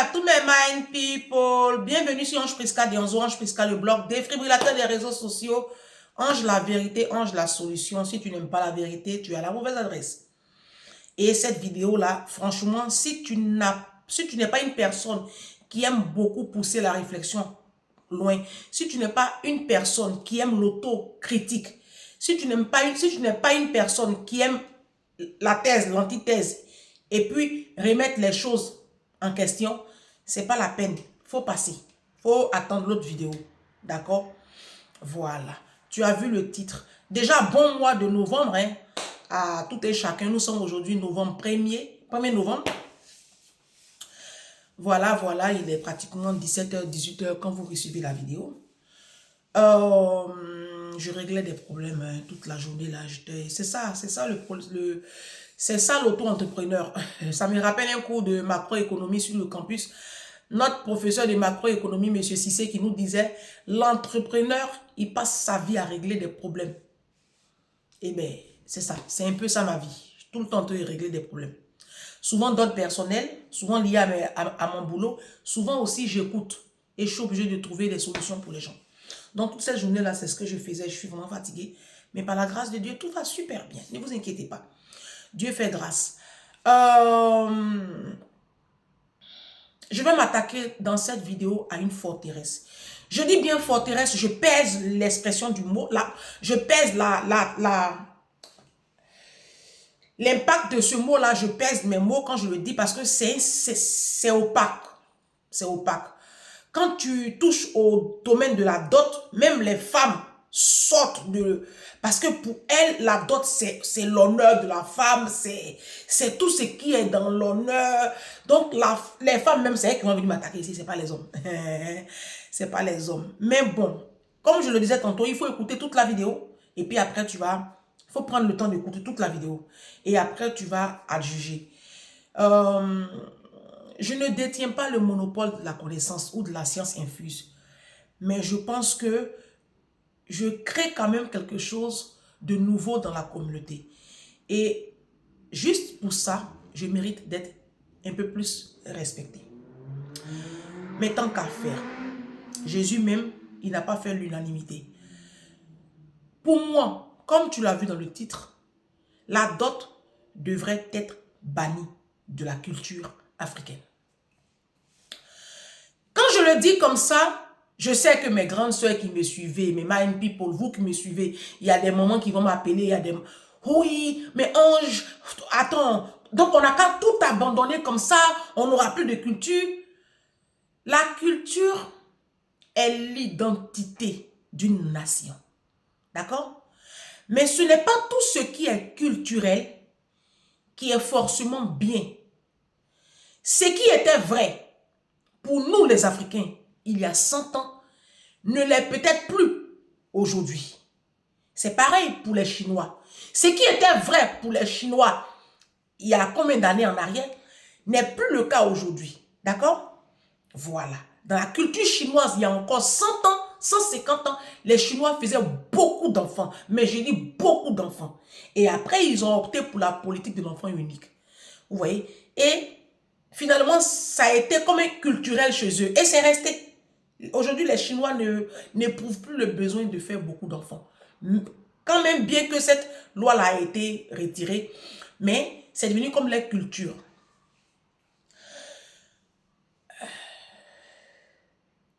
à tous mes mind people. Bienvenue sur Ange Prisca Dionzo, Ange Prisca, le blog défibrillateur des réseaux sociaux. Ange la vérité, Ange la solution. Si tu n'aimes pas la vérité, tu as la mauvaise adresse. Et cette vidéo-là, franchement, si tu n'es pas une personne qui aime beaucoup pousser la réflexion loin, si tu n'es pas une personne qui aime l'autocritique, si tu n'es pas une personne qui aime la thèse, l'antithèse, et puis remettre les choses en question, c'est pas la peine. Faut passer. Faut attendre l'autre vidéo. D'accord? Voilà. Tu as vu le titre. Déjà, bon mois de novembre, hein, à tout et chacun. Nous sommes aujourd'hui novembre 1er novembre. Voilà, il est pratiquement 17h, 18h quand vous recevez la vidéo. Je réglais des problèmes toute la journée là. C'est ça c'est ça l'auto-entrepreneur. Ça me rappelle un cours de macroéconomie sur le campus. Notre professeur de macroéconomie, M. Cissé, qui nous disait, l'entrepreneur, il passe sa vie à régler des problèmes. Eh bien, c'est ça. C'est un peu ça ma vie. Tout le temps, je régler des problèmes. Souvent d'ordre personnel, souvent lié à mon boulot. Souvent aussi, j'écoute. Et je suis obligée de trouver des solutions pour les gens. Donc, toute cette journée-là, c'est ce que je faisais. Je suis vraiment fatiguée. Mais par la grâce de Dieu, tout va super bien. Ne vous inquiétez pas. Dieu fait grâce. Je vais m'attaquer dans cette vidéo à une forteresse. Je dis bien forteresse, je pèse l'expression du mot. Là, je pèse l'impact de ce mot-là, je pèse mes mots quand je le dis parce que c'est opaque. C'est opaque. Quand tu touches au domaine de la dot, même les femmes sortent de... Parce que pour elles, la dot, c'est l'honneur de la femme, c'est tout ce qui est dans l'honneur. Donc, les femmes, même, c'est elles qui vont venir m'attaquer ici, c'est pas les hommes. C'est pas les hommes. Mais bon, comme je le disais tantôt, il faut écouter toute la vidéo. Et puis après, il faut prendre le temps d'écouter toute la vidéo. Et après, tu vas adjuger. Je ne détiens pas le monopole de la connaissance ou de la science infuse. Mais je pense que je crée quand même quelque chose de nouveau dans la communauté. Et juste pour ça, je mérite d'être un peu plus respecté. Mais tant qu'à faire, Jésus même, il n'a pas fait l'unanimité. Pour moi, comme tu l'as vu dans le titre, la dot devrait être bannie de la culture africaine. Quand je le dis comme ça, je sais que mes grandes soeurs qui me suivaient, mes mind people, vous qui me suivez, il y a des moments qui vont m'appeler, il y a des... Oui, mais Ange, attends, donc on n'a qu'à tout abandonner comme ça, on n'aura plus de culture. La culture est l'identité d'une nation. D'accord? Mais ce n'est pas tout ce qui est culturel qui est forcément bien. Ce qui était vrai pour nous les Africains, il y a 100 ans, ne l'est peut-être plus aujourd'hui. C'est pareil pour les Chinois. Ce qui était vrai pour les Chinois il y a combien d'années en arrière, n'est plus le cas aujourd'hui. D'accord? Voilà. Dans la culture chinoise, il y a encore 100 ans, 150 ans, les Chinois faisaient beaucoup d'enfants. Mais je dis beaucoup d'enfants. Et après, ils ont opté pour la politique de l'enfant unique. Vous voyez? Et finalement, ça a été comme un culturel chez eux. Et c'est resté. Aujourd'hui, les Chinois n'éprouvent plus le besoin de faire beaucoup d'enfants. Quand même, bien que cette loi-là a été retirée, mais c'est devenu comme la culture.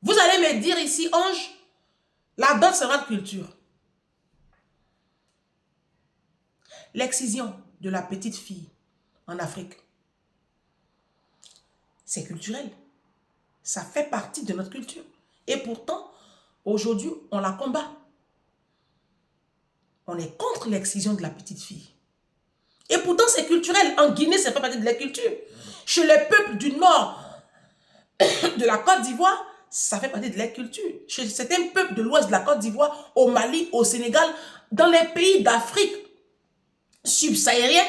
Vous allez me dire ici, Ange, la dot c'est notre culture. L'excision de la petite fille en Afrique, c'est culturel. Ça fait partie de notre culture. Et pourtant, aujourd'hui, on la combat. On est contre l'excision de la petite fille. Et pourtant, c'est culturel. En Guinée, ça fait partie de la culture. Chez les peuples du nord de la Côte d'Ivoire, ça fait partie de la culture. Chez certains peuples de l'ouest de la Côte d'Ivoire, au Mali, au Sénégal, dans les pays d'Afrique subsaharienne,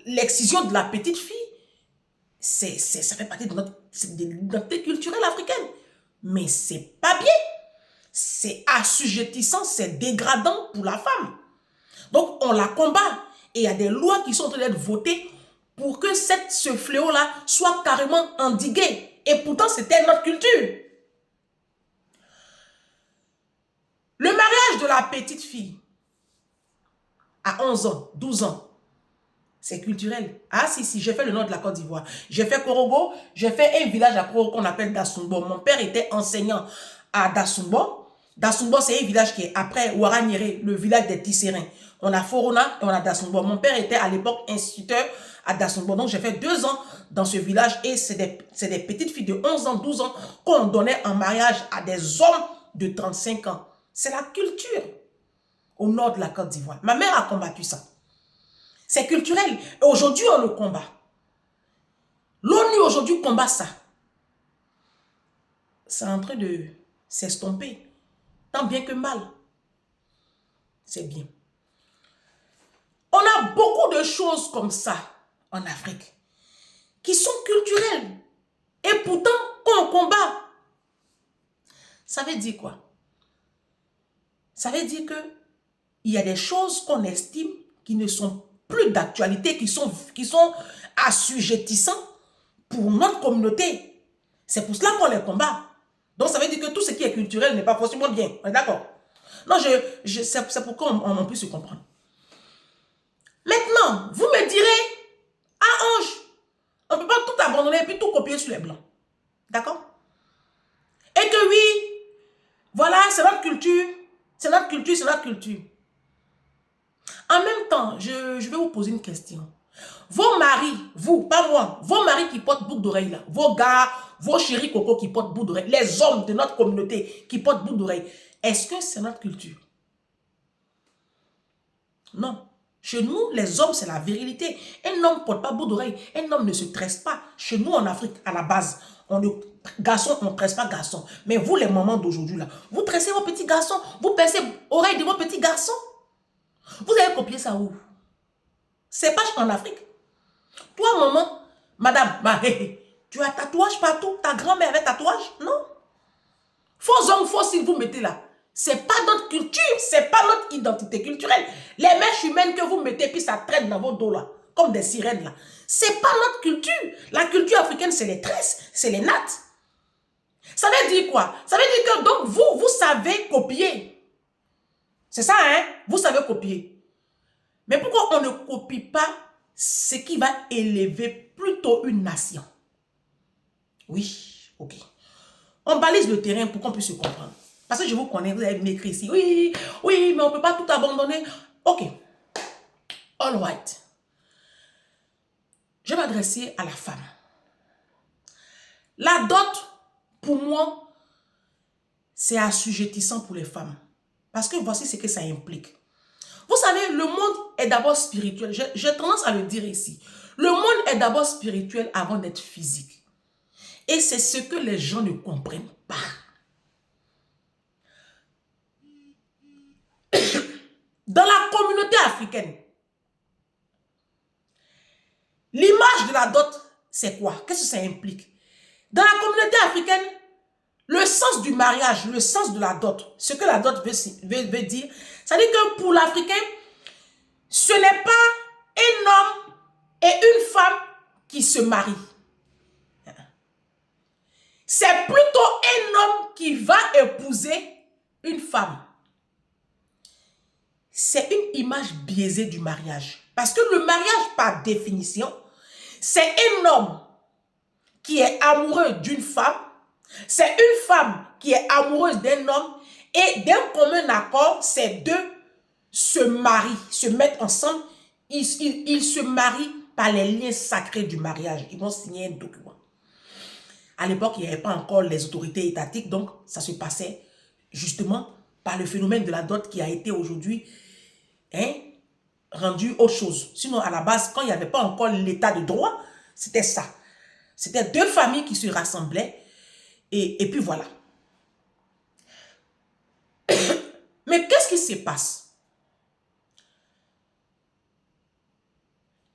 l'excision de la petite fille, ça fait partie de notre culturelle africaine. Mais c'est pas bien. C'est assujettissant, c'est dégradant pour la femme. Donc, on la combat. Et il y a des lois qui sont en train d'être votées pour que ce fléau-là soit carrément endigué. Et pourtant, c'était notre culture. Le mariage de la petite fille à 11 ans, 12 ans, c'est culturel. Ah si, j'ai fait le nord de la Côte d'Ivoire. J'ai fait Korogo, j'ai fait un village à Korogo qu'on appelle Dassumbo. Mon père était enseignant à Dassumbo. Dassumbo, c'est un village qui est après Ouaraniéré, le village des Tisserin. On a Forona et on a Dassumbo. Mon père était à l'époque instituteur à Dassumbo. Donc j'ai fait 2 ans dans ce village et c'est des petites filles de 11 ans, 12 ans qu'on donnait en mariage à des hommes de 35 ans. C'est la culture au nord de la Côte d'Ivoire. Ma mère a combattu ça. C'est culturel. Et aujourd'hui, on le combat. L'ONU aujourd'hui combat ça. C'est en train de s'estomper. Tant bien que mal. C'est bien. On a beaucoup de choses comme ça en Afrique qui sont culturelles. Et pourtant, on combat. Ça veut dire quoi? Ça veut dire que il y a des choses qu'on estime qui ne sont plus d'actualité, qui sont assujettissants pour notre communauté. C'est pour cela qu'on les combat. Donc ça veut dire que tout ce qui est culturel n'est pas forcément bien. On est d'accord? Non, c'est pour qu'on puisse se comprendre. Maintenant, vous me direz, ah Ange, on ne peut pas tout abandonner et puis tout copier sur les blancs. D'accord? Et que oui, voilà, c'est notre culture, c'est notre culture, c'est notre culture. En même temps, je vais vous poser une question. Vos maris, vous, pas moi, vos maris qui portent boucle d'oreille là, vos gars, vos chéris coco qui portent boucle d'oreille, les hommes de notre communauté qui portent boucle d'oreille, est-ce que c'est notre culture? Non. Chez nous, les hommes, c'est la virilité. Un homme ne porte pas boucle d'oreille. Un homme ne se tresse pas. Chez nous, en Afrique, à la base, garçon, on ne tresse pas garçon. Mais vous, les mamans d'aujourd'hui, là, vous tressez vos petits garçons. Vous percez oreilles de vos petits garçons. Vous avez copié ça où? C'est pas en Afrique. Toi, maman, madame, tu as tatouage partout. Ta grand-mère avait tatouage? Non. Faux hommes, faux signes, vous mettez là. C'est pas notre culture, c'est pas notre identité culturelle. Les mèches humaines que vous mettez, puis ça traîne dans vos dos là, comme des sirènes là. C'est pas notre culture. La culture africaine, c'est les tresses, c'est les nattes. Ça veut dire quoi? Ça veut dire que donc vous savez copier. C'est ça, hein? Vous savez copier. Mais pourquoi on ne copie pas ce qui va élever plutôt une nation? Oui, ok. On balise le terrain pour qu'on puisse se comprendre. Parce que je vous connais, vous avez m'écrit ici. Oui, oui, mais on ne peut pas tout abandonner. Ok. All right. Je vais m'adresser à la femme. La dot, pour moi, c'est assujettissant pour les femmes. Parce que voici ce que ça implique. Vous savez, le monde est d'abord spirituel. J'ai tendance à le dire ici. Le monde est d'abord spirituel avant d'être physique. Et c'est ce que les gens ne comprennent pas. Dans la communauté africaine, l'image de la dot, c'est quoi? Qu'est-ce que ça implique? Dans la communauté africaine, le sens du mariage, le sens de la dot, ce que la dot veut dire, ça dit que pour l'Africain, ce n'est pas un homme et une femme qui se marient. C'est plutôt un homme qui va épouser une femme. C'est une image biaisée du mariage. Parce que le mariage, par définition, c'est un homme qui est amoureux d'une femme, c'est une femme qui est amoureuse d'un homme, et d'un commun accord, ces deux se marient, se mettent ensemble, ils se marient par les liens sacrés du mariage. Ils vont signer un document. À l'époque, il n'y avait pas encore les autorités étatiques, donc ça se passait justement par le phénomène de la dot qui a été aujourd'hui rendu autre chose. Sinon, à la base, quand il n'y avait pas encore l'état de droit, c'était ça. C'était deux familles qui se rassemblaient et puis voilà. Mais qu'est-ce qui se passe?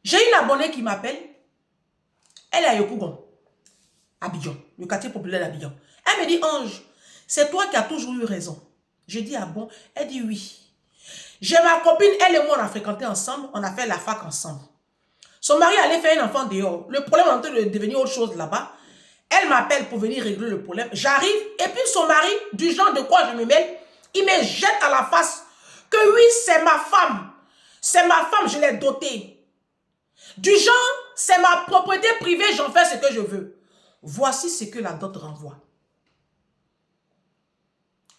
J'ai une abonnée qui m'appelle. Elle est à Yopougon, Abidjan, le quartier populaire d'Abidjan. Elle me dit, Ange, c'est toi qui as toujours eu raison. Je dis, ah bon? Elle dit oui. J'ai ma copine, elle et moi, on a fréquenté ensemble, on a fait la fac ensemble. Son mari allait faire un enfant dehors. Le problème est en train de devenir autre chose là-bas. Elle m'appelle pour venir régler le problème. J'arrive et puis son mari, du genre de quoi je me mêle, il me jette à la face que oui, c'est ma femme. C'est ma femme, je l'ai dotée. Du genre, c'est ma propriété privée, j'en fais ce que je veux. Voici ce que la dot renvoie.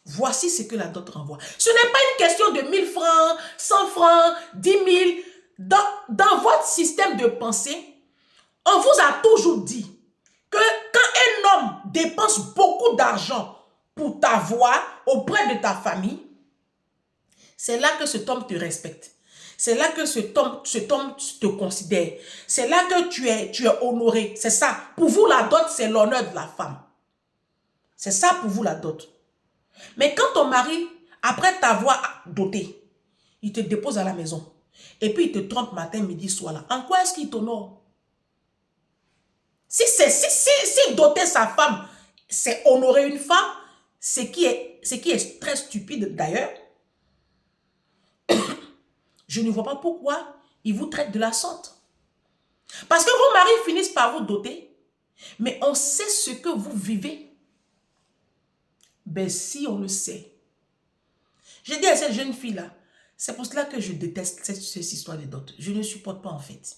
Voici ce que la dot renvoie. Ce n'est pas une question de 1000 francs, 100 francs, 10 000. Dans votre système de pensée, on vous a toujours dit que quand un homme dépense beaucoup d'argent pour t'avoir auprès de ta famille, c'est là que cet homme te respecte. C'est là que cet homme te considère. C'est là que tu es honoré. C'est ça. Pour vous, la dot, c'est l'honneur de la femme. C'est ça pour vous, la dot. Mais quand ton mari, après t'avoir doté, il te dépose à la maison, et puis il te trompe matin, midi, soir là, en quoi est-ce qu'il t'honore? Si doter sa femme, c'est honorer une femme, ce qui est très stupide d'ailleurs, je ne vois pas pourquoi il vous traite de la sorte. Parce que vos maris finissent par vous doter, mais on sait ce que vous vivez. Ben si on le sait. J'ai dit à cette jeune fille-là, c'est pour cela que je déteste cette histoire de dot. Je ne supporte pas en fait.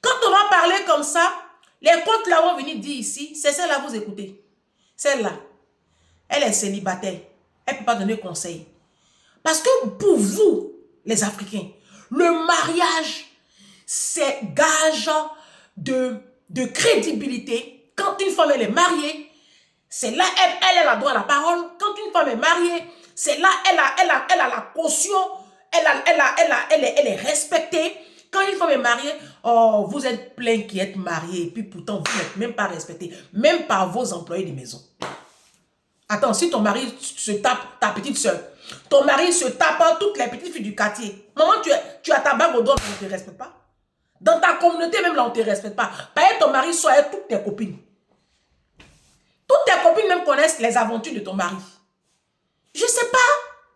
Quand on va parler comme ça, les comptes là vont venir dire ici, c'est celle-là vous écoutez. Celle-là, elle est célibataire. Elle ne peut pas donner conseil. Parce que pour vous, les Africains, le mariage, c'est gage de crédibilité. Quand une femme elle est mariée, c'est là elle a droit à la parole. Quand une femme est mariée, c'est là elle a la caution, elle est respectée. Quand une femme est mariée, oh, vous êtes plein qui êtes mariés et puis pourtant vous n'êtes même pas respecté, même par vos employés de maison. Attends, si ton mari se tape ta petite soeur, ton mari se tape toutes les petites filles du quartier, maman, tu as ta bague au doigt, on ne te respecte pas. Dans ta communauté, même là, on ne te respecte pas. Par ton mari soit toutes tes copines. Toutes tes copines même connaissent les aventures de ton mari. Je ne sais pas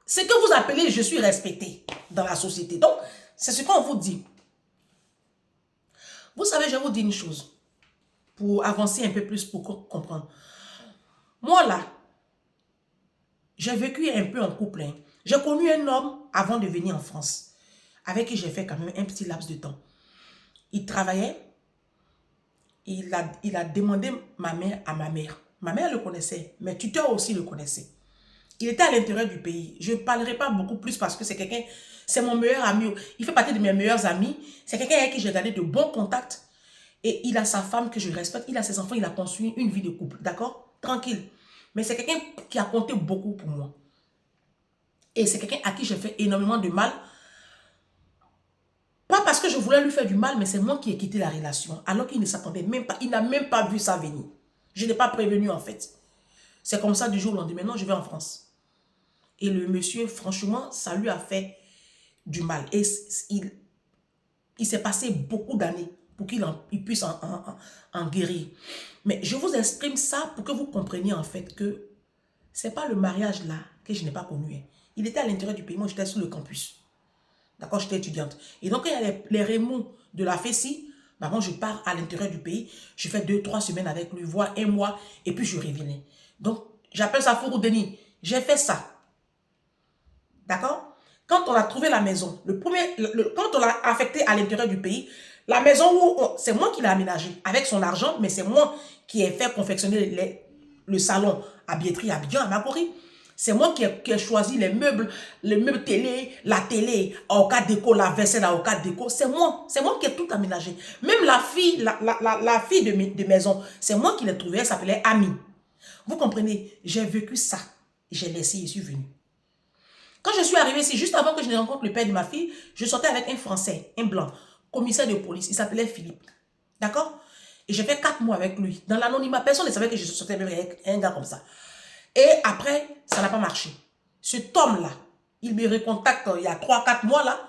ce que vous appelez je suis respecté dans la société. Donc, c'est ce qu'on vous dit. Vous savez, je vais vous dire une chose pour avancer un peu plus, pour comprendre. Moi, là, j'ai vécu un peu en couple. Hein. J'ai connu un homme avant de venir en France, avec qui j'ai fait quand même un petit laps de temps. Il travaillait, il a demandé ma mère à ma mère. Ma mère le connaissait, mes tuteurs aussi le connaissaient. Il était à l'intérieur du pays. Je ne parlerai pas beaucoup plus parce que c'est quelqu'un, c'est mon meilleur ami. Il fait partie de mes meilleurs amis. C'est quelqu'un avec qui j'ai gardé de bons contacts. Et il a sa femme que je respecte. Il a ses enfants. Il a construit une vie de couple. D'accord? Tranquille. Mais c'est quelqu'un qui a compté beaucoup pour moi. Et c'est quelqu'un à qui j'ai fait énormément de mal. Pas parce que je voulais lui faire du mal, mais c'est moi qui ai quitté la relation. Alors qu'il ne s'attendait même pas. Il n'a même pas vu ça venir. Je n'ai pas prévenu en fait. C'est comme ça du jour au lendemain. Maintenant, je vais en France. Et le monsieur, franchement, ça lui a fait du mal. Et il s'est passé beaucoup d'années pour qu'il puisse en guérir. Mais je vous exprime ça pour que vous compreniez en fait que ce n'est pas le mariage là que je n'ai pas connu. Hein. Il était à l'intérieur du pays. Moi, j'étais sur le campus. D'accord, j'étais étudiante. Et donc, il y a les remous de la FESI. Bah, moi, je pars à l'intérieur du pays. Je fais 2-3 semaines avec lui, voire un mois. Et puis, je revenais. Donc, j'appelle ça Fourou Denis. J'ai fait ça. D'accord? Quand on a trouvé la maison, quand on l'a affecté à l'intérieur du pays, la maison c'est moi qui l'ai aménagée avec son argent, mais c'est moi qui ai fait confectionner le salon à Billetterie Abidjan, à Makori. C'est moi qui ai choisi les meubles télé, la télé, à Oka Déco, la vaisselle à Oka Déco. C'est moi qui ai tout aménagé. Même la fille de maison, c'est moi qui l'ai trouvée, elle s'appelait Ami. Vous comprenez? J'ai vécu ça. J'ai laissé, je suis venue. Quand je suis arrivée ici, juste avant que je ne rencontre le père de ma fille, je sortais avec un Français, un blanc, commissaire de police. Il s'appelait Philippe. D'accord? Et j'ai fait 4 mois avec lui. Dans l'anonymat, personne ne savait que je sortais avec un gars comme ça. Et après, ça n'a pas marché. Cet homme-là, il me recontacte il y a 3-4 mois là.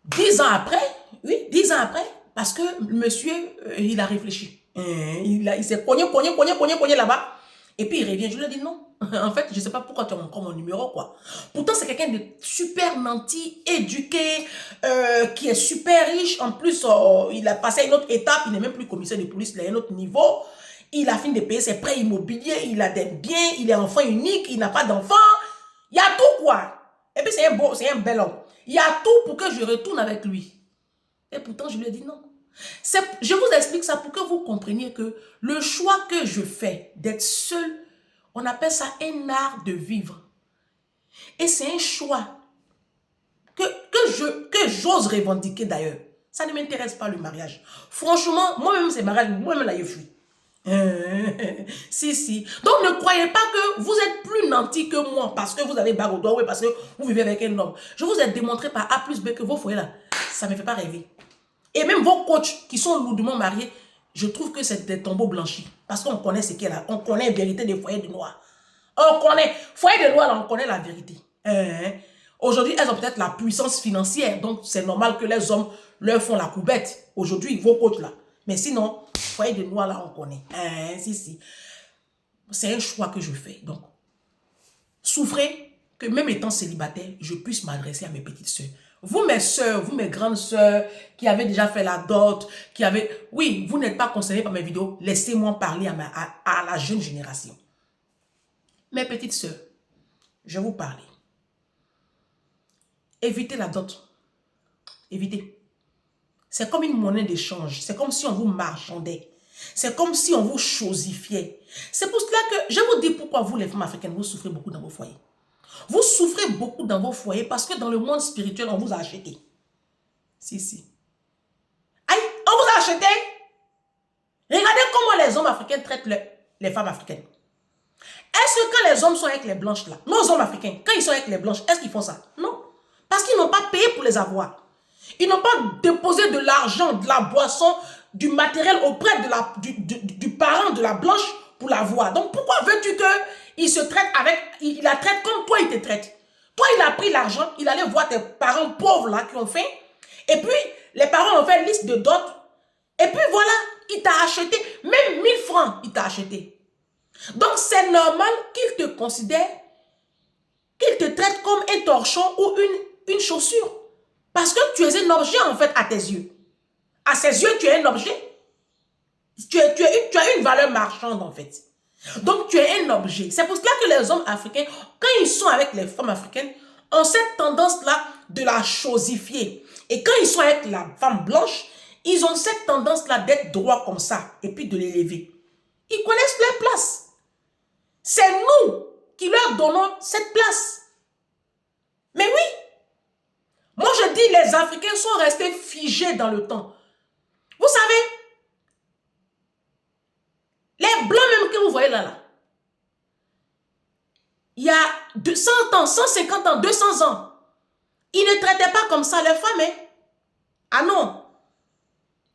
10 ans après, oui, 10 ans après, parce que monsieur, il a réfléchi. Il s'est cogné là-bas. Et puis il revient, je lui ai dit non. En fait, je ne sais pas pourquoi tu as encore mon numéro, quoi. Pourtant, c'est quelqu'un de super nanti, éduqué, qui est super riche. En plus, il a passé à une autre étape. Il n'est même plus commissaire de police, il est à un autre niveau. Il a fini de payer ses prêts immobiliers, il a des biens, il est enfant unique, il n'a pas d'enfant. Il y a tout, quoi. Et puis, c'est un bel homme. Il y a tout pour que je retourne avec lui. Et pourtant, je lui ai dit non. Je vous explique ça pour que vous compreniez que le choix que je fais d'être seul, on appelle ça un art de vivre. Et c'est un choix que j'ose revendiquer d'ailleurs. Ça ne m'intéresse pas le mariage. Franchement, moi-même, c'est mariage, moi-même, là, je fuis. Si. Donc, ne croyez pas que vous êtes plus nanti que moi parce que vous avez bague au doigt ou parce que vous vivez avec un homme. Je vous ai démontré par A plus B que vos foyers là, ça ne me fait pas rêver. Et même vos coachs qui sont lourdement mariés, je trouve que c'est des tombeaux blanchis. Parce qu'on connaît ce qu'il y a là. On connaît la vérité des foyers de noirs. On connaît. Foyer de noirs, là, on connaît la vérité. Aujourd'hui, elles ont peut-être la puissance financière. Donc, c'est normal que les hommes leur font la coubette. Aujourd'hui, vos coachs là. Mais sinon, foyer de noirs, là, on connaît. Si. C'est un choix que je fais. Donc, souffrez que même étant célibataire, je puisse m'adresser à mes petites sœurs. Vous, mes sœurs, vous, mes grandes sœurs, qui avez déjà fait la dot, qui avez... Oui, vous n'êtes pas concernés par mes vidéos. Laissez-moi parler à la jeune génération. Mes petites sœurs, je vais vous parler. Évitez la dot. Évitez. C'est comme une monnaie d'échange. C'est comme si on vous marchandait. C'est comme si on vous chosifiait. C'est pour cela que je vous dis pourquoi vous, les femmes africaines, vous souffrez beaucoup dans vos foyers. Vous souffrez beaucoup dans vos foyers parce que dans le monde spirituel, on vous a acheté. Si. Aïe, on vous a acheté. Regardez comment les hommes africains traitent les femmes africaines. Est-ce que quand les hommes sont avec les blanches là, nos hommes africains, quand ils sont avec les blanches, est-ce qu'ils font ça? Non. Parce qu'ils n'ont pas payé pour les avoir. Ils n'ont pas déposé de l'argent, de la boisson, du matériel auprès du parent de la blanche pour l'avoir. Donc pourquoi veux-tu qu'il se traite avec, il la traite comme toi il te traite? Toi il a pris l'argent, il allait voir tes parents pauvres là qui ont fait. Et puis les parents ont fait une liste de dot. Et puis voilà, il t'a acheté, même 1000 francs il t'a acheté. Donc c'est normal qu'il te considère, qu'il te traite comme un torchon ou une chaussure. Parce que tu es un objet en fait à tes yeux. À ses yeux, tu es un objet. Tu as une valeur marchande en fait. Donc tu es un objet. C'est pour cela que les hommes africains, quand ils sont avec les femmes africaines, ont cette tendance-là de la chosifier. Et quand ils sont avec la femme blanche, ils ont cette tendance-là d'être droits comme ça et puis de l'élever. Ils connaissent leur place. C'est nous qui leur donnons cette place. Mais oui, moi je dis les Africains sont restés figés dans le temps. Vous savez, les blancs même que vous voyez là, il y a 200 ans, 150 ans, 200 ans, ils ne traitaient pas comme ça les femmes. Hein? Ah non,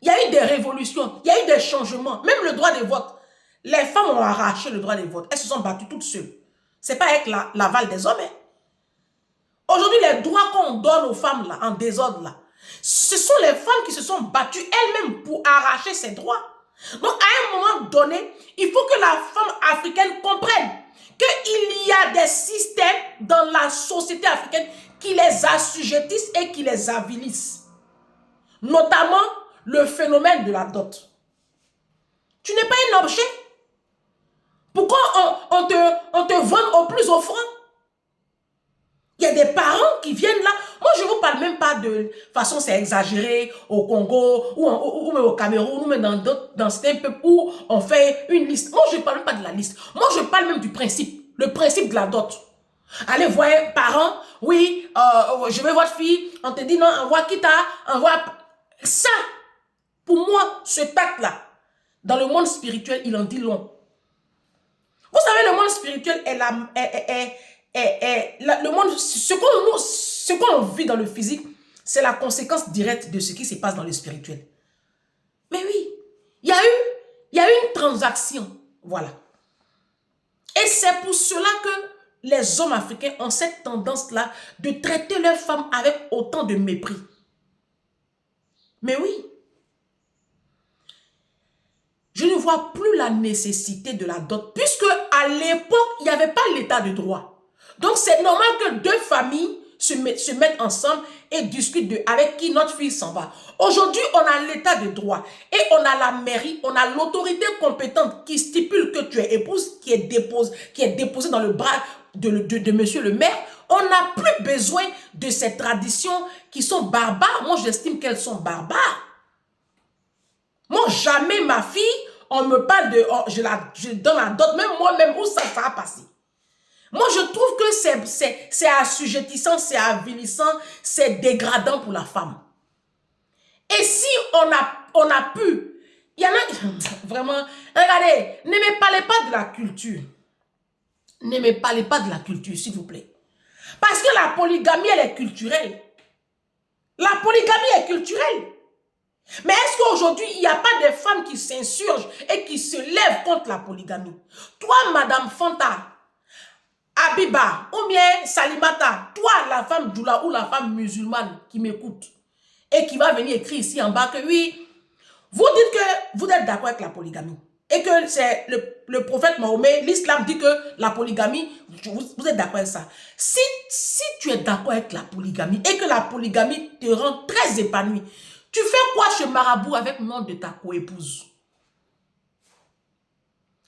il y a eu des révolutions, il y a eu des changements, même le droit de vote. Les femmes ont arraché le droit de vote, elles se sont battues toutes seules. Ce n'est pas avec l'aval des hommes. Hein? Aujourd'hui, les droits qu'on donne aux femmes là, en désordre là, ce sont les femmes qui se sont battues elles-mêmes pour arracher ces droits. Donc, à un moment donné, il faut que la femme africaine comprenne qu'il y a des systèmes dans la société africaine qui les assujettissent et qui les avilissent. Notamment, le phénomène de la dot. Tu n'es pas un objet. Pourquoi on te vend au plus offrant? Il y a des parents qui viennent là. Moi, je ne vous parle même pas de façon, c'est exagéré au Congo ou même au Cameroun ou même dans certains peuples où on fait une liste. Moi, je ne parle même pas de la liste. Moi, je parle même du principe. Le principe de la dot. Allez voir un parent. Oui, je veux votre fille. On te dit non, envoie Kita, envoie... Ça, pour moi, ce tact-là, dans le monde spirituel, il en dit long. Vous savez, le monde spirituel le monde, ce qu'on vit dans le physique, c'est la conséquence directe de ce qui se passe dans le spirituel. Mais oui, il y a eu une transaction. Voilà. Et c'est pour cela que les hommes africains ont cette tendance-là de traiter leurs femmes avec autant de mépris. Mais oui, je ne vois plus la nécessité de la dot, puisque à l'époque, il n'y avait pas l'état de droit. Donc, c'est normal que deux familles se mettent ensemble et discutent de avec qui notre fille s'en va. Aujourd'hui, on a l'état de droit et on a la mairie, on a l'autorité compétente qui stipule que tu es épouse, qui est déposée dans le bras de monsieur le maire. On n'a plus besoin de ces traditions qui sont barbares. Moi, j'estime qu'elles sont barbares. Moi, jamais ma fille, on me parle de... Oh, je donne la dot, même moi-même, où ça va passer. Moi, je trouve que c'est assujettissant, c'est avilissant, c'est dégradant pour la femme. Et si on a pu... Il y en a... Vraiment... Regardez, ne me parlez pas de la culture. Ne me parlez pas de la culture, s'il vous plaît. Parce que la polygamie, elle est culturelle. La polygamie est culturelle. Mais est-ce qu'aujourd'hui, il n'y a pas de femmes qui s'insurgent et qui se lèvent contre la polygamie? Toi, Madame Fanta, Abiba, ou bien Salimata, toi, la femme doula ou la femme musulmane qui m'écoute et qui va venir écrire ici en bas que oui, vous dites que vous êtes d'accord avec la polygamie et que c'est le prophète Mahomet, l'islam dit que la polygamie, vous êtes d'accord avec ça. Si tu es d'accord avec la polygamie et que la polygamie te rend très épanoui, tu fais quoi chez Marabout avec le nom de ta coépouse?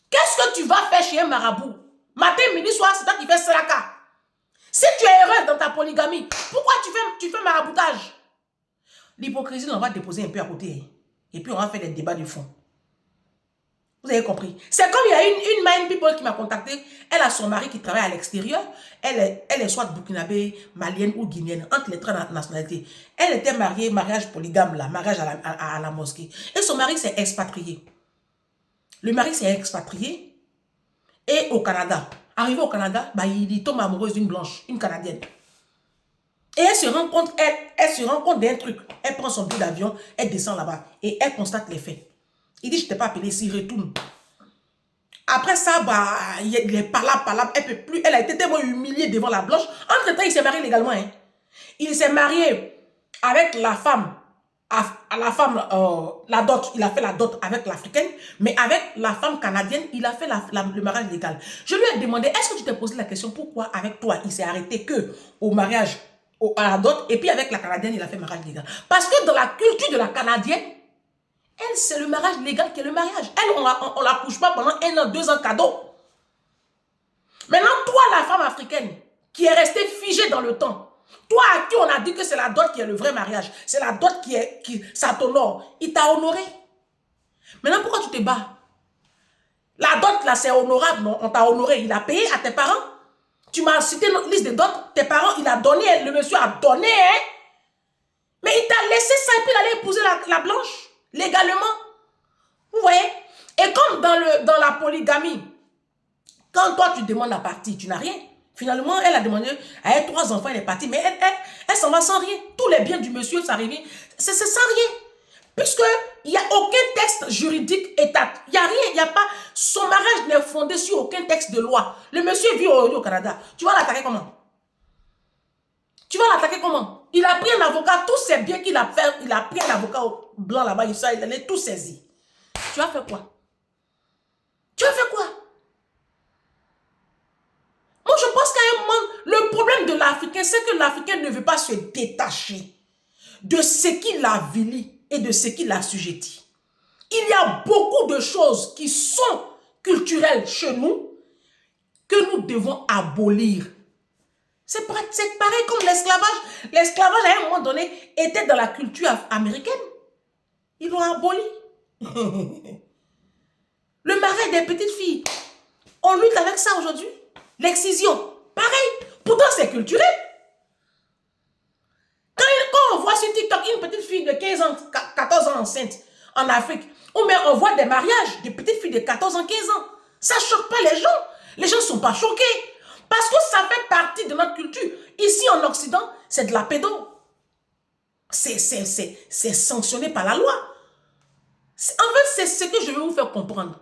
Qu'est-ce que tu vas faire chez un marabout? Matin, midi, soir, c'est toi qui fais salaka. Si tu es heureuse dans ta polygamie, pourquoi tu fais maraboutage? L'hypocrisie, on va déposer un peu à côté. Et puis on va faire des débats de fond. Vous avez compris? C'est comme il y a une mind people qui m'a contacté. Elle a son mari qui travaille à l'extérieur. Elle est soit burkinabé, malienne ou guinéenne, entre les trois nationalités. Elle était mariée, mariage polygame, là, mariage à la mosquée. Et son mari s'est expatrié. Le mari s'est expatrié et au Canada. Arrivé au Canada, bah, il tombe amoureuse d'une blanche, une Canadienne. Et elle se rend compte d'un truc. Elle prend son billet d'avion, elle descend là-bas et elle constate les faits. Il dit, je ne t'ai pas appelé ici, retourne. Après ça, bah, il est palabre, elle ne peut plus. Elle a été tellement humiliée devant la blanche. Entre-temps, il s'est marié légalement. Hein. Il s'est marié avec la femme, la dot. Il a fait la dot avec l'Africaine, mais avec la femme canadienne, il a fait le mariage légal. Je lui ai demandé, est-ce que tu t'es posé la question, pourquoi avec toi, il s'est arrêté que au mariage, à la dot, et puis avec la Canadienne, il a fait mariage légal. Parce que dans la culture de la Canadienne, elle, c'est le mariage légal qui est le mariage. Elle, on ne la couche pas pendant 1 an, 2 ans cadeau. Maintenant, toi, la femme africaine, qui est restée figée dans le temps, toi à qui on a dit que c'est la dot qui est le vrai mariage, c'est la dot ça t'honore, il t'a honoré. Maintenant, pourquoi tu te bats? La dot, là, c'est honorable, non? On t'a honoré, il a payé à tes parents. Tu m'as cité notre liste de dot, tes parents, il a donné, le monsieur a donné, hein? Mais il t'a laissé ça et puis il allait épouser la blanche. Légalement. Vous voyez? Et comme dans la polygamie, quand toi tu demandes la partie, tu n'as rien. Finalement, elle a demandé, elle a 3 enfants, elle est partie, mais elle s'en va sans rien. Tous les biens du monsieur, ça revient. C'est sans rien. Puisqu'il n'y a aucun texte juridique état. Il n'y a rien, il n'y a pas. Son mariage n'est fondé sur aucun texte de loi. Le monsieur vit au Canada. Tu vas l'attaquer comment? Tu vas l'attaquer comment? Il a pris un avocat, tous ces biens qu'il a fait, il a pris un avocat blanc là-bas, il a tout saisi. Tu as fait quoi? Tu as fait quoi? Moi, je pense qu'à un moment, le problème de l'Africain, c'est que l'Africain ne veut pas se détacher de ce qui l'avilit et de ce qui l'assujettit. Il y a beaucoup de choses qui sont culturelles chez nous que nous devons abolir. C'est pareil comme l'esclavage. L'esclavage, à un moment donné, était dans la culture américaine. Ils l'ont aboli. Le mariage des petites filles. On lutte avec ça aujourd'hui. L'excision. Pareil. Pourtant, c'est culturel. Quand on voit sur TikTok une petite fille de 15 ans, 14 ans enceinte en Afrique, ou bien on voit des mariages de petites filles de 14 ans, 15 ans, ça ne choque pas les gens. Les gens ne sont pas choqués. Parce que ça fait partie de notre culture. Ici, en Occident, c'est de la pédo. C'est sanctionné par la loi. En fait, c'est ce que je vais vous faire comprendre.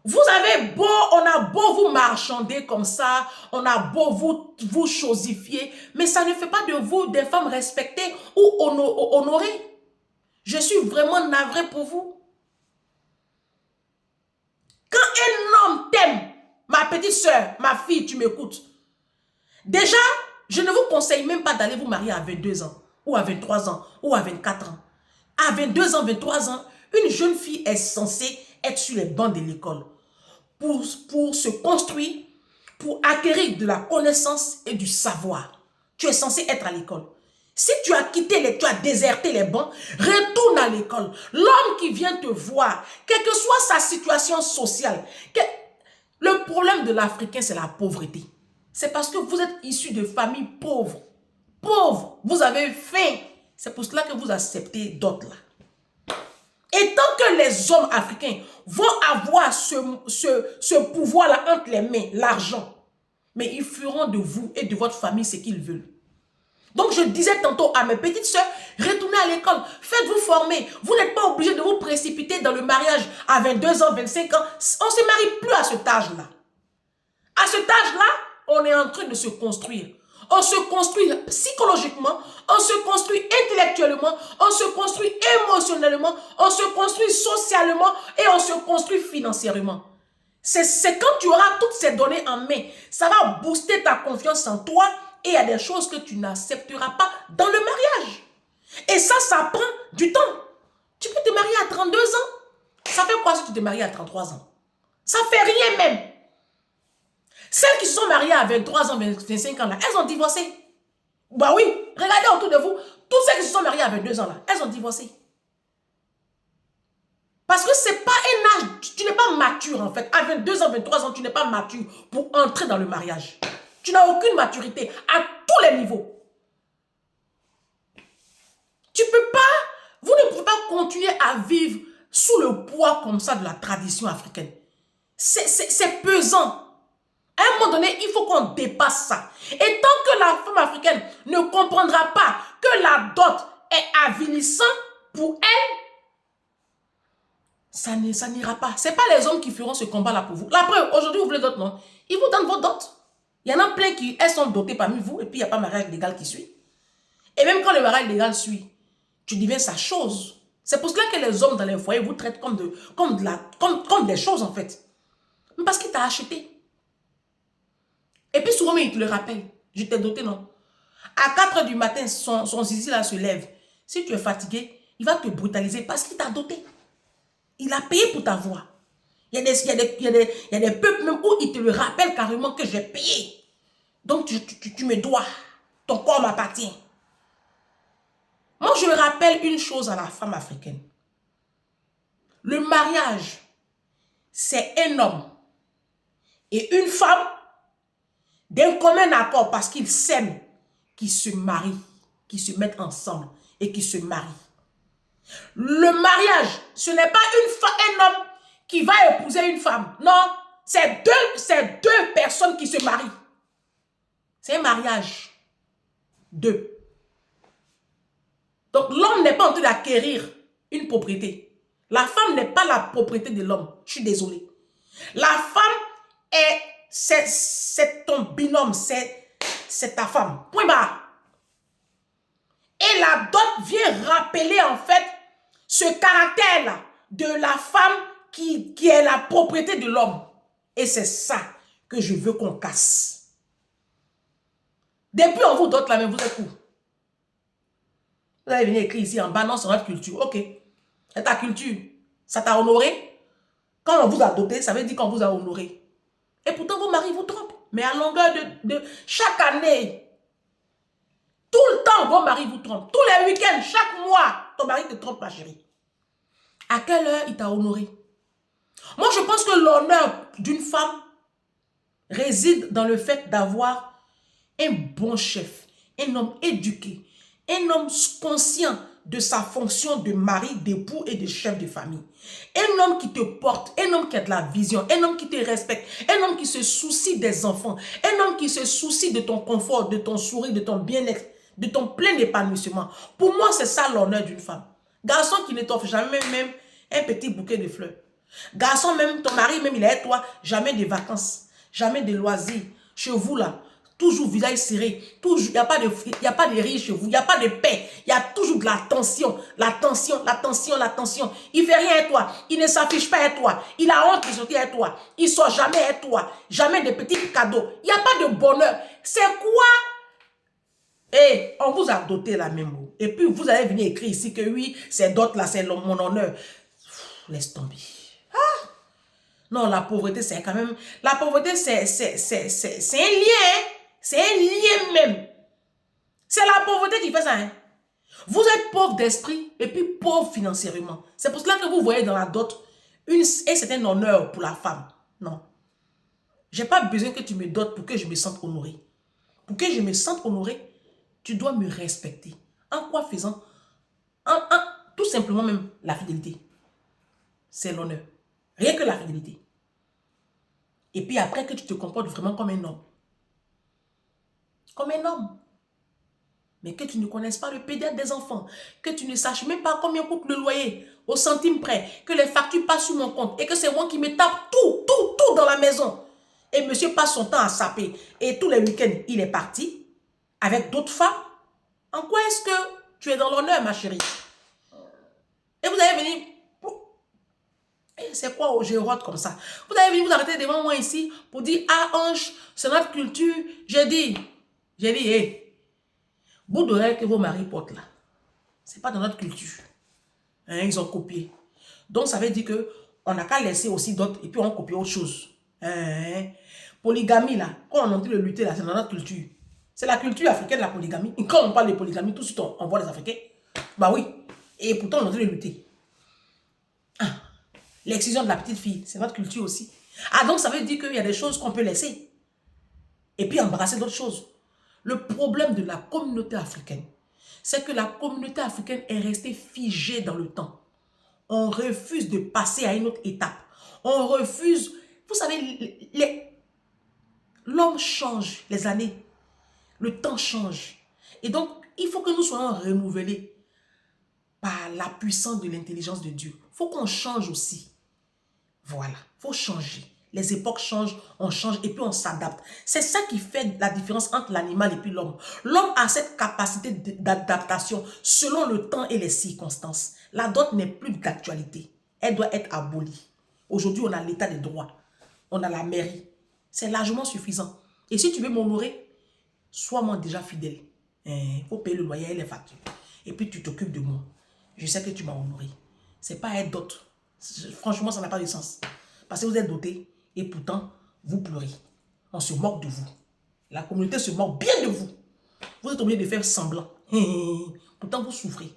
Vous avez beau, on a beau vous marchander comme ça, on a beau vous chosifier, mais ça ne fait pas de vous des femmes respectées ou honorées. Je suis vraiment navrée pour vous. Quand un homme t'aime, petite soeur, ma fille, tu m'écoutes. Déjà, je ne vous conseille même pas d'aller vous marier à 22 ans, ou à 23 ans, ou à 24 ans. À 22 ans, 23 ans, une jeune fille est censée être sur les bancs de l'école pour se construire, pour acquérir de la connaissance et du savoir. Tu es censé être à l'école. Si tu as quitté, tu as déserté les bancs, retourne à l'école. L'homme qui vient te voir, quelle que soit sa situation sociale, le problème de l'Africain, c'est la pauvreté. C'est parce que vous êtes issu de familles pauvres. Pauvres, vous avez faim. C'est pour cela que vous acceptez d'autres là. Et tant que les hommes africains vont avoir ce pouvoir-là entre les mains, l'argent, mais ils feront de vous et de votre famille ce qu'ils veulent. Donc je disais tantôt à mes petites sœurs, retournez à l'école, faites-vous former. Vous n'êtes pas obligés de vous précipiter dans le mariage à 22 ans, 25 ans. On ne se marie plus à cet âge-là. À cet âge-là, on est en train de se construire. On se construit psychologiquement, on se construit intellectuellement, on se construit émotionnellement, on se construit socialement et on se construit financièrement. C'est quand tu auras toutes ces données en main, ça va booster ta confiance en toi et il y a des choses que tu n'accepteras pas dans le mariage. Et ça prend du temps. Tu peux te marier à 32 ans. Ça fait quoi si tu te maries à 33 ans? Ça fait rien même. Celles qui se sont mariées à 23 ans, 25 ans, là, elles ont divorcé. Bah oui, regardez autour de vous. Tous ceux qui se sont mariés à 22 ans, là, elles ont divorcé. Parce que ce n'est pas un âge, tu n'es pas mature en fait. À 22 ans, 23 ans, tu n'es pas mature pour entrer dans le mariage. Tu n'as aucune maturité à tous les niveaux. Vous ne pouvez pas continuer à vivre sous le poids comme ça de la tradition africaine. C'est pesant. À un moment donné, il faut qu'on dépasse ça. Et tant que la femme africaine ne comprendra pas que la dot est avilissant pour elle, ça n'ira pas. Ce n'est pas les hommes qui feront ce combat-là pour vous. La preuve, aujourd'hui, vous voulez dot, non? Ils vous donnent vos dots. Il y en a plein qui, elles sont dotées parmi vous et puis il n'y a pas mariage légal qui suit. Et même quand le mariage légal suit, tu deviens sa chose. C'est pour cela que les hommes dans les foyers vous traitent comme des choses en fait. Mais parce qu'il t'a acheté. Et puis souvent, il te le rappelle. Je t'ai doté, non? À 4 h du matin, son zizi là se lève. Si tu es fatigué, il va te brutaliser parce qu'il t'a doté. Il a payé pour ta voix. Il y a des peuples même où il te le rappelle carrément que j'ai payé. Donc tu me dois. Ton corps m'appartient. Moi, je rappelle une chose à la femme africaine. Le mariage, c'est un homme et une femme d'un commun accord parce qu'ils s'aiment, qui se marient, qui se mettent ensemble et qui se marient. Le mariage, ce n'est pas un homme qui va épouser une femme. Non, c'est deux personnes qui se marient. C'est un mariage. Deux. Donc l'homme n'est pas en train d'acquérir une propriété. La femme n'est pas la propriété de l'homme. Je suis désolée. La femme c'est ton binôme, c'est ta femme. Point barre. Et la dot vient rappeler en fait ce caractère-là de la femme qui est la propriété de l'homme. Et c'est ça que je veux qu'on casse. Depuis on vous dote la même, vous êtes où? Vous allez venir écrire ici en bas, non, c'est notre culture. Ok. C'est ta culture. Ça t'a honoré? Quand on vous a doté, ça veut dire qu'on vous a honoré. Et pourtant, vos maris vous trompent. Mais à longueur de chaque année, tout le temps, vos maris vous trompent. Tous les week-ends, chaque mois, ton mari te trompe, ma chérie. À quelle heure il t'a honoré? Moi, je pense que l'honneur d'une femme réside dans le fait d'avoir un bon chef, un homme éduqué, un homme conscient de sa fonction de mari, d'époux et de chef de famille. Un homme qui te porte, un homme qui a de la vision, un homme qui te respecte, un homme qui se soucie des enfants, un homme qui se soucie de ton confort, de ton sourire, de ton bien-être, de ton plein épanouissement. Pour moi, c'est ça l'honneur d'une femme. Garçon qui ne t'offre jamais même un petit bouquet de fleurs. Garçon, même ton mari, même il est toi, jamais de vacances, jamais de loisirs. Chez vous là, Toujours visage serré. Toujours, il n'y a pas de rire chez vous. Il n'y a pas de paix. Il y a toujours de la tension. La tension, la tension, la tension. Il ne fait rien avec toi. Il ne s'affiche pas avec toi. Il a honte de sortir avec toi. Il ne sort jamais avec toi. Jamais de petits cadeaux. Il n'y a pas de bonheur. C'est quoi? Et on vous a doté la même mot. Et puis vous allez venir écrire ici que oui, c'est d'autres là, c'est mon honneur. Pff, laisse tomber. Non, la pauvreté, c'est quand même... La pauvreté, c'est un lien. Hein? C'est un lien même. C'est la pauvreté qui fait ça. Hein? Vous êtes pauvre d'esprit et puis pauvre financièrement. C'est pour cela que vous voyez dans la dot un certain honneur pour la femme. Non. Je n'ai pas besoin que tu me dotes pour que je me sente honorée. Pour que je me sente honorée, tu dois me respecter. En quoi faisant? Tout simplement même la fidélité. C'est l'honneur. Rien que la fidélité. Et puis après que tu te comportes vraiment comme un homme. Comme un homme. Mais que tu ne connaisses pas le pédiatre des enfants. Que tu ne saches même pas combien coûte le loyer. Au centime près. Que les factures passent sur mon compte. Et que c'est moi qui me tape tout dans la maison. Et monsieur passe son temps à saper. Et tous les week-ends, il est parti. Avec d'autres femmes. En quoi est-ce que tu es dans l'honneur, ma chérie? Et vous allez venir... C'est quoi, je rote comme ça? Vous allez venir vous arrêter devant moi ici pour dire, ah, Ange, c'est notre culture. J'ai dit, hé, bout d'oreille que vos maris portent là, c'est pas dans notre culture. Hein, ils ont copié. Donc, ça veut dire que on n'a qu'à laisser aussi d'autres et puis on copie autre chose. Hein? Polygamie là, quand on entend le lutter là, c'est dans notre culture. C'est la culture africaine, la polygamie. Et quand on parle de polygamie, tout de suite on voit les Africains. Bah oui. Et pourtant, on entend le lutter. L'excision de la petite fille, c'est notre culture aussi. Ah, donc ça veut dire qu'il y a des choses qu'on peut laisser. Et puis embrasser d'autres choses. Le problème de la communauté africaine, c'est que la communauté africaine est restée figée dans le temps. On refuse de passer à une autre étape. On refuse... Vous savez, l'homme change, les années. Le temps change. Et donc, il faut que nous soyons renouvelés par la puissance de l'intelligence de Dieu. Il faut qu'on change aussi. Voilà, il faut changer. Les époques changent, on change et puis on s'adapte. C'est ça qui fait la différence entre l'animal et puis l'homme. L'homme a cette capacité d'adaptation selon le temps et les circonstances. La dot n'est plus d'actualité. Elle doit être abolie. Aujourd'hui, on a l'état des droits. On a la mairie. C'est largement suffisant. Et si tu veux m'honorer, sois-moi déjà fidèle. Il faut payer le loyer et les factures. Et puis tu t'occupes de moi. Je sais que tu m'as honoré. C'est pas être dot. Franchement, ça n'a pas de sens. Parce que vous êtes doté et pourtant, vous pleurez. On se moque de vous. La communauté se moque bien de vous. Vous êtes obligé de faire semblant. Pourtant, vous souffrez.